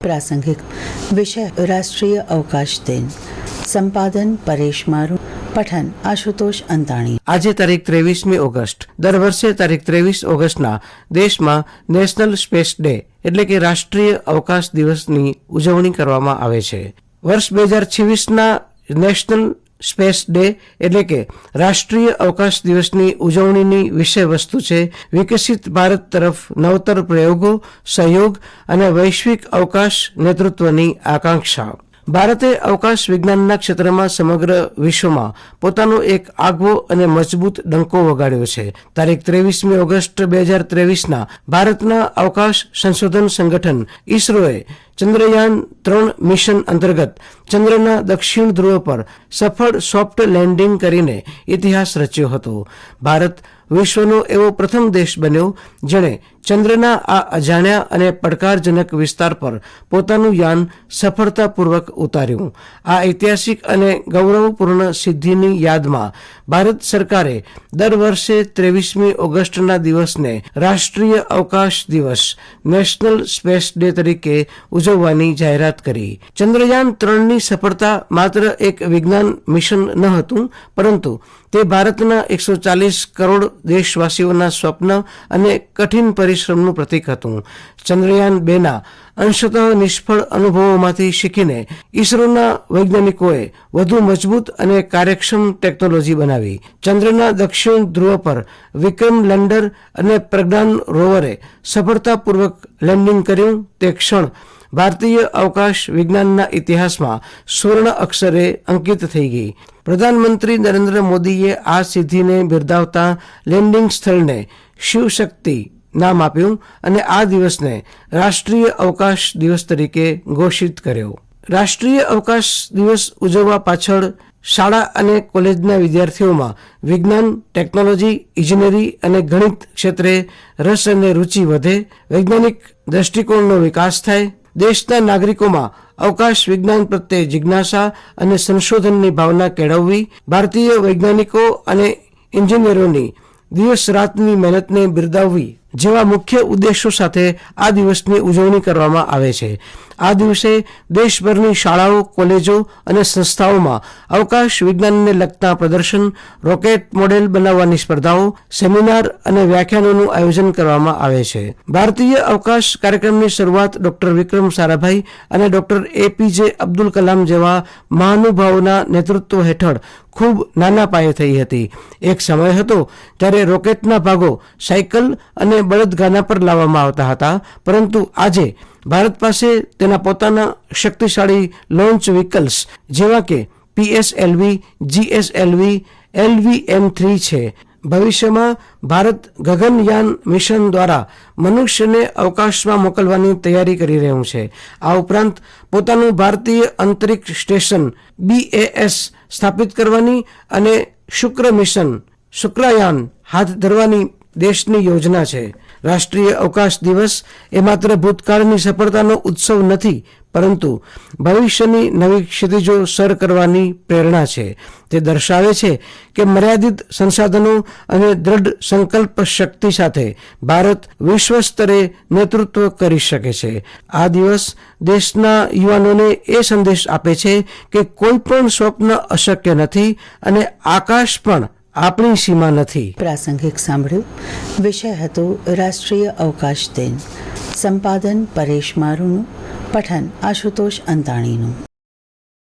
प्रासंगिक विषय राष्ट्रीय अवकाश दिन। संपादन परेश मारू, पठन आशुतोष अंताणी। आज तारीख 23 ऑगस्ट दर वर्षे तारीख 23 ऑगस्टना देशમાં નેશનલ સ્પેસ ડે એટલે કે રાષ્ટ્રીય અવકાશ દિવસની ઉજવણી કરવામાં આવે છે। વર્ષ 2026ના નેશનલ સ્પેસ ડે એટલે કે રાષ્ટ્રીય અવકાશ દિવસની ઉજવણીની વિષય વસ્તુ છે વિકસિત ભારત તરફ નવતર પ્રયોગો, સહયોગ અને વૈશ્વિક અવકાશ નેતૃત્વની આકાંક્ષા। ભારતે અવકાશ વિજ્ઞાનના ક્ષેત્રમાં સમગ્ર વિશ્વમાં પોતાનો એક આગવો અને મજબૂત ડંકો વગાડ્યો છે। તારીખ 23 ઓગસ્ટ 2023ના ભારતના અવકાશ સંશોધન સંગઠન ઇસરોએ ચંદ્રયાન 3 મિશન અંતર્ગત ચંદ્રના દક્ષિણ ધ્રુવ પર સફળ સોફ્ટ લેન્ડિંગ કરીને ઇતિહાસ રચ્યો હતો। ભારત વિશ્વનો એવો પ્રથમ દેશ બન્યો જેણે ચંદ્રના આ અજાણ્યા અને પડકારજનક વિસ્તાર પર પોતાનું યાન સફળતાપૂર્વક ઉતાર્યું। આ ઐતિહાસિક અને ગૌરવપૂર્ણ સિદ્ધિની યાદમાં ભારત સરકારે દર વર્ષે 23 ઓગસ્ટના દિવસને રાષ્ટ્રીય અવકાશ દિવસ નેશનલ સ્પેસ ડે તરીકે ઉજવવાની જાહેરાત કરી। ચંદ્રયાન 3ની સફળતા માત્ર એક વિજ્ઞાન મિશન ન હતું, પરંતુ તે ભારતના 140 કરોડ દેશવાસીઓના સ્વપ્ન અને કઠિન પરિશ્રમનું પ્રતીક હતું। ચંદ્રયાન 2ના અંશતઃ નિષ્ફળ અનુભવોમાંથી શીખીને ઇસરોના વૈજ્ઞાનિકોએ વધુ મજબૂત અને કાર્યક્ષમ ટેકનોલોજી બનાવી। ચંદ્રના દક્ષિણ ધ્રુવ પર વિક્રમ લેન્ડર અને પ્રજ્ઞાન રોવરે સફળતાપૂર્વક લેન્ડિંગ કર્યું તે ક્ષણ ભારતીય અવકાશ વિજ્ઞાનના ઇતિહાસમાં સુવર્ણ અક્ષરે અંકિત થઈ ગઈ। પ્રધાનમંત્રી નરેન્દ્ર મોદીએ આ સિદ્ધિને બિરદાવતા લેન્ડિંગ સ્થળને શિવશક્તિ નામ આપ્યું અને આ દિવસને રાષ્ટ્રીય અવકાશ દિવસ તરીકે ઘોષિત કર્યો। રાષ્ટ્રીય અવકાશ દિવસ ઉજવવા પાછળ શાળા અને કોલેજના વિદ્યાર્થીઓમાં વિજ્ઞાન, ટેકનોલોજી, ઇજનેરી અને ગણિત ક્ષેત્રે રસ અને રુચિ વધે, વૈજ્ઞાનિક દ્રષ્ટિકોણનો વિકાસ થાય, દેશના નાગરિકોમાં અવકાશ વિજ્ઞાન પ્રત્યે જિજ્ઞાસા અને સંશોધનની ભાવના કેળવવી, ભારતીય વૈજ્ઞાનિકો અને એન્જિનિયરોની દિવસ રાતની મહેનતને બિરદાવવી જેવા મુખ્ય ઉદ્દેશો સાથે આ દિવસની ઉજવણી કરવામાં આવે છે। આ દિવસે દેશભરની શાળાઓ, કોલેજો અને સંસ્થાઓમાં અવકાશ વિજ્ઞાનને લગતા પ્રદર્શન, રોકેટ મોડેલ બનાવવાની સ્પર્ધાઓ, સેમિનાર અને વ્યાખ્યાનોનું આયોજન કરવામાં આવે છે। ભારતીય અવકાશ કાર્યક્રમની શરૂઆત ડોક્ટર વિક્રમ સારાભાઈ અને ડોક્ટર એપીજે અબ્દુલ કલામ જેવા મહાનુભાવોના નેતૃત્વ હેઠળ ખૂબ નાના પાયે થઈ હતી। એક સમય હતો જ્યારે રોકેટના ભાગો સાયકલ અને બળદગાના પર લાવવામાં આવતા હતા, પરંતુ આજે ભારત પાસે તેના પોતાના શક્તિશાળી લોન્ચ વ્હીકલ્સ જેવા કે PSLV, GSLV, LVM-3 છે। ભવિષ્યમાં ભારત ગગનયાન મિશન દ્વારા મનુષ્યને અવકાશમાં મોકલવાની તૈયારી કરી રહ્યું છે। આ ઉપરાંત પોતાનું ભારતીય અંતરિક્ષ સ્ટેશન BAS સ્થાપિત કરવાની અને શુક્ર મિશન શુક્રયાન હાથ ધરવાની દેશની યોજના છે। રાષ્ટ્રીય અવકાશ દિવસ એ માત્ર ભૂતકાળની સફળતાનો ઉત્સવ નથી, પરંતુ ભવિષ્યની નવી ક્ષિતિજો સર કરવાની પ્રેરણા છે। તે દર્શાવે છે કે મર્યાદિત સંસાધનો અને દ્રઢ સંકલ્પ શક્તિ સાથે ભારત વિશ્વ સ્તરે નેતૃત્વ કરી શકે છે। આ દિવસ દેશના યુવાનોને એ સંદેશ આપે છે કે કોઈ પણ સ્વપ્ન અશક્ય નથી અને આકાશ પણ આપણી સીમા નથી। પ્રાસંગિક સાંભળ્યું વિષય હતો રાષ્ટ્રીય અવકાશ દિન। સંપાદન પરેશ મારુનું, પઠન આશુતોષ અંતાણીનું।